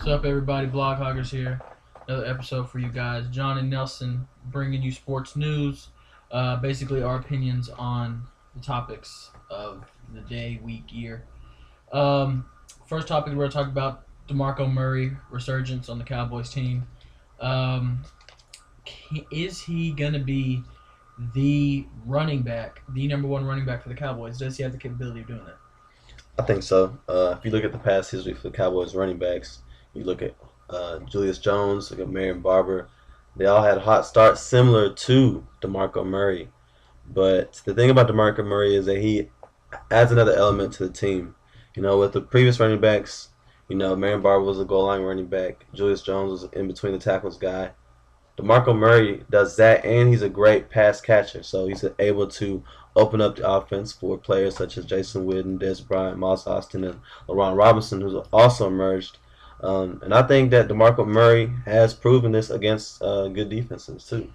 What's up, everybody? Bloghoggers here. Another episode for you guys. John and Nelson bringing you sports news. Basically, our opinions on the topics of the day, week, year. First topic we're going to talk about DeMarco Murray resurgence on the Cowboys team. Is he going to be the running back, the number one running back for the Cowboys? Does he have the capability of doing that? I think so. If you look at the past history for the Cowboys running backs, you look at Julius Jones, look at Marion Barber. They all had hot starts similar to DeMarco Murray. But the thing about DeMarco Murray is that he adds another element to the team. With the previous running backs, Marion Barber was a goal line running back. Julius Jones was in between the tackles guy. DeMarco Murray does that, and he's a great pass catcher. So he's able to open up the offense for players such as Jason Witten, Des Bryant, Moss Austin, and LaRon Robinson, who's also emerged. And I think that DeMarco Murray has proven this against good defenses, too.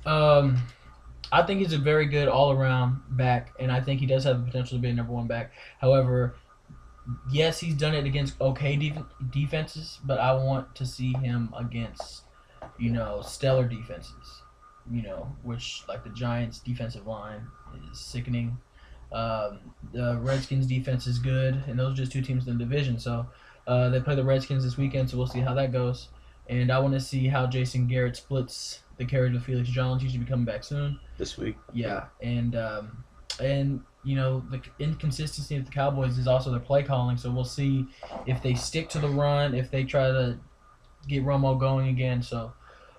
I think he's a very good all-around back, and I think he does have the potential to be a number one back. However, yes, he's done it against okay defenses, but I want to see him against stellar defenses, which like the Giants' defensive line is sickening. The Redskins' defense is good, and those are just two teams in the division. So they play the Redskins this weekend, so we'll see how that goes. And I want to see how Jason Garrett splits the carries with Felix Jones. He should be coming back soon. This week. Yeah, and the inconsistency of the Cowboys is also their play calling. So we'll see if they stick to the run, if they try to get Romo going again. So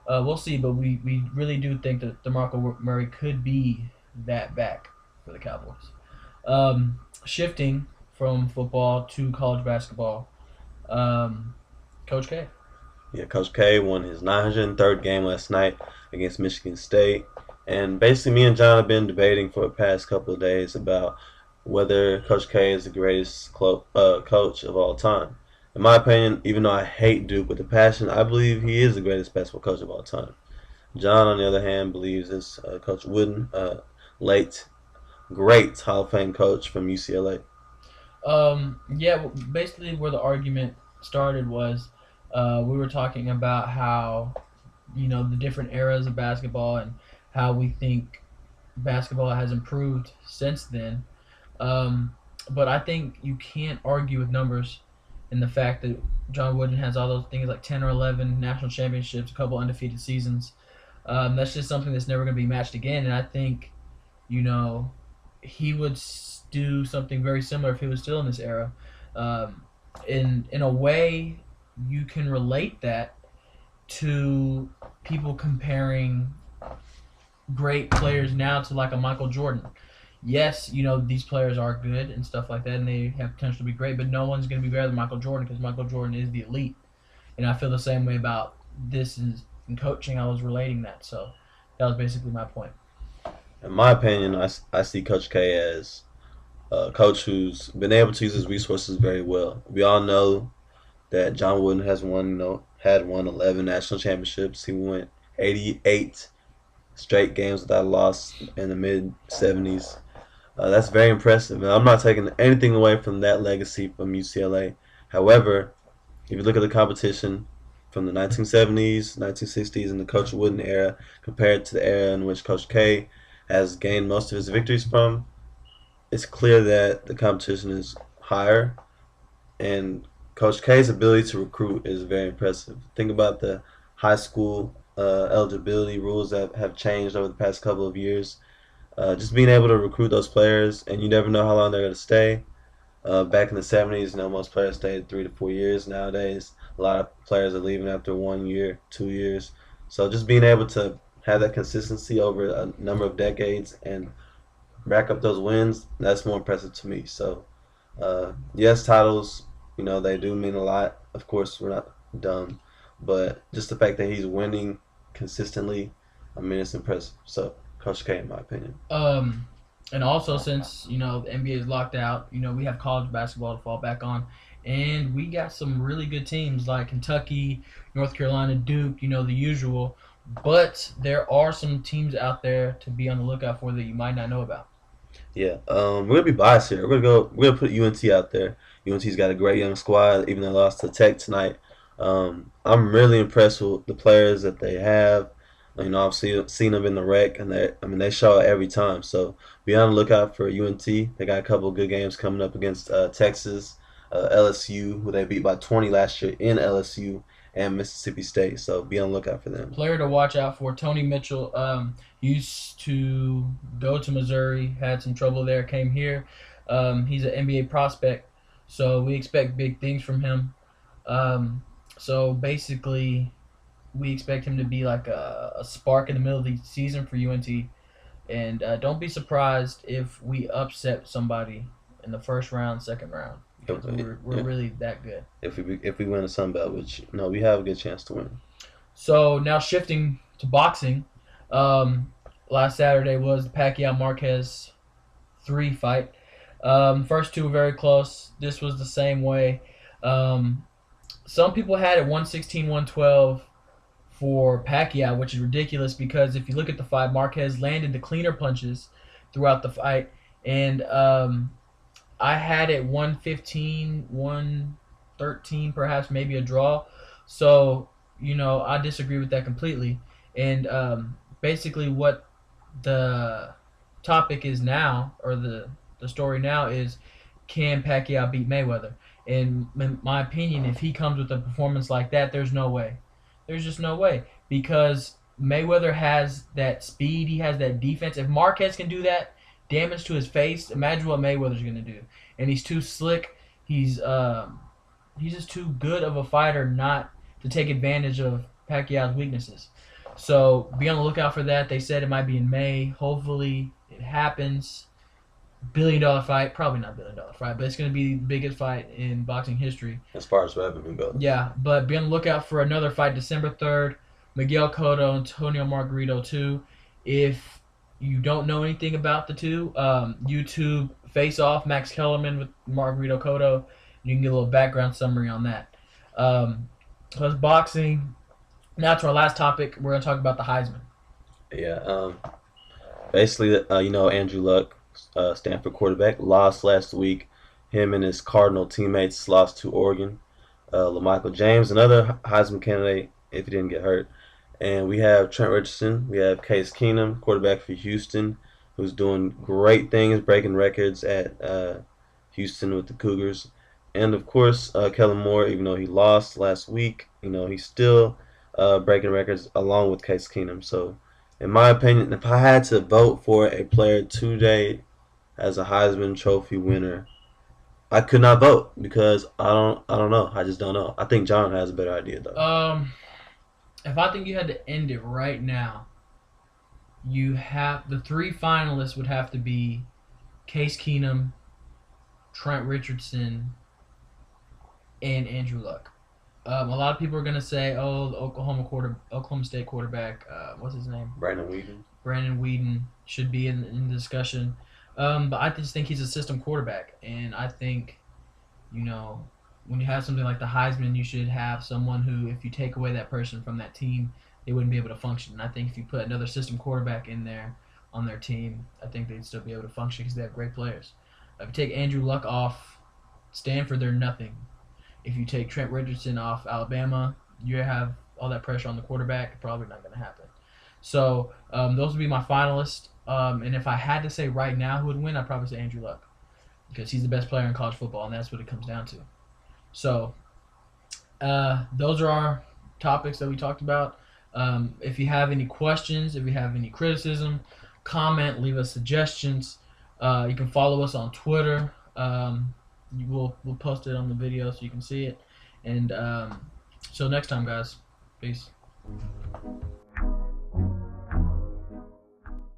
we'll see, but we really do think that DeMarco Murray could be that back for the Cowboys. Shifting from football to college basketball, Coach K. Yeah, Coach K won his 903rd game last night against Michigan State. And basically me and John have been debating for the past couple of days about whether Coach K is the greatest coach of all time. In my opinion, even though I hate Duke with a passion, I believe he is the greatest basketball coach of all time. John, on the other hand, believes it's Coach Wooden, late, great Hall of Fame coach from UCLA. Basically where the argument started was we were talking about how, the different eras of basketball and how we think basketball has improved since then. But I think you can't argue with numbers and the fact that John Wooden has all those things like 10 or 11 national championships, a couple undefeated seasons. That's just something that's never going to be matched again. And I think, he would do something very similar if he was still in this era. In a way, you can relate that to people comparing great players now to like a Michael Jordan. Yes, these players are good and stuff like that, and they have potential to be great, but no one's going to be better than Michael Jordan because Michael Jordan is the elite. And I feel the same way about this in coaching. I was relating that, so that was basically my point. In my opinion, I see Coach K as a coach who's been able to use his resources very well. We all know that John Wooden had won 11 national championships. He went 88 straight games without a loss in the mid-70s. That's very impressive, and I'm not taking anything away from that legacy from UCLA. However, if you look at the competition from the 1970s, 1960s, and the Coach Wooden era compared to the era in which Coach K has gained most of his victories from, it's clear that the competition is higher, and Coach K's ability to recruit is very impressive. Think about the high school eligibility rules that have changed over the past couple of years. Just being able to recruit those players, and you never know how long they're going to stay. Back in the 70s, most players stayed 3 to 4 years. Nowadays, a lot of players are leaving after 1 year, 2 years. So just being able to have that consistency over a number of decades and rack up those wins, that's more impressive to me. So, yes, titles, they do mean a lot. Of course, we're not dumb. But just the fact that he's winning consistently, it's impressive. So, Coach K, in my opinion. And also since, the NBA is locked out, we have college basketball to fall back on. And we got some really good teams like Kentucky, North Carolina, Duke, the usual. But there are some teams out there to be on the lookout for that you might not know about. Yeah, we're gonna be biased here. We're gonna put UNT out there. UNT's got a great young squad. Even though they lost to Tech tonight, I'm really impressed with the players that they have. I've seen them in the rec, and they show it every time. So be on the lookout for UNT. They got a couple of good games coming up against Texas, LSU, who they beat by 20 last year in LSU, and Mississippi State. So be on the lookout for them. Player to watch out for: Tony Mitchell. Used to go to Missouri, had some trouble there, came here. He's an NBA prospect, so we expect big things from him. So basically, we expect him to be like a spark in the middle of the season for UNT. And don't be surprised if we upset somebody in the first round, second round, because we're really that good. If we win the Sun Belt, which we have a good chance to win. So now shifting to boxing, last Saturday was the Pacquiao Marquez 3 fight. First two were very close. This was the same way. Some people had it 116, 112 for Pacquiao, which is ridiculous because if you look at the fight, Marquez landed the cleaner punches throughout the fight. And I had it 115, 113, perhaps maybe a draw. So, I disagree with that completely. And basically what the topic is now, or the story now is, can Pacquiao beat Mayweather? And in my opinion, if he comes with a performance like that, there's no way. There's just no way. Because Mayweather has that speed, he has that defense. If Marquez can do that damage to his face, imagine what Mayweather's going to do. And he's too slick. He's just too good of a fighter not to take advantage of Pacquiao's weaknesses. So be on the lookout for that. They said it might be in May. Hopefully it happens. $1 billion fight, probably not $1 billion fight, but it's going to be the biggest fight in boxing history as far as revenue goes. Yeah, but be on the lookout for another fight December 3rd. Miguel Cotto, Antonio Margarito 2. If you don't know anything about the two, YouTube Face Off, Max Kellerman with Margarito Cotto. You can get a little background summary on that. So that's boxing. Now to our last topic, we're going to talk about the Heisman. Yeah, basically, Andrew Luck, Stanford quarterback, lost last week. Him and his Cardinal teammates lost to Oregon. LaMichael James, another Heisman candidate if he didn't get hurt. And we have Trent Richardson. We have Case Keenum, quarterback for Houston, who's doing great things, breaking records at Houston with the Cougars. And, of course, Kellen Moore, even though he lost last week, he's still breaking records along with Case Keenum. So, in my opinion, if I had to vote for a player today as a Heisman Trophy winner, I could not vote because I don't know. I just don't know. I think John has a better idea though. If I think you had to end it right now, you have the three finalists would have to be Case Keenum, Trent Richardson, and Andrew Luck. A lot of people are gonna say, "Oh, the Oklahoma State quarterback, what's his name? Brandon Weeden. Brandon Weeden should be in the discussion." But I just think he's a system quarterback, and I think, when you have something like the Heisman, you should have someone who, if you take away that person from that team, they wouldn't be able to function. And I think if you put another system quarterback in there on their team, I think they'd still be able to function because they have great players. If you take Andrew Luck off Stanford, they're nothing. If you take Trent Richardson off Alabama, you have all that pressure on the quarterback. Probably not going to happen. So those would be my finalists. And if I had to say right now who would win, I'd probably say Andrew Luck because he's the best player in college football, and that's what it comes down to. So those are our topics that we talked about. If you have any questions, if you have any criticism, comment, leave us suggestions. You can follow us on Twitter. We'll post it on the video so you can see it. And so next time, guys. Peace.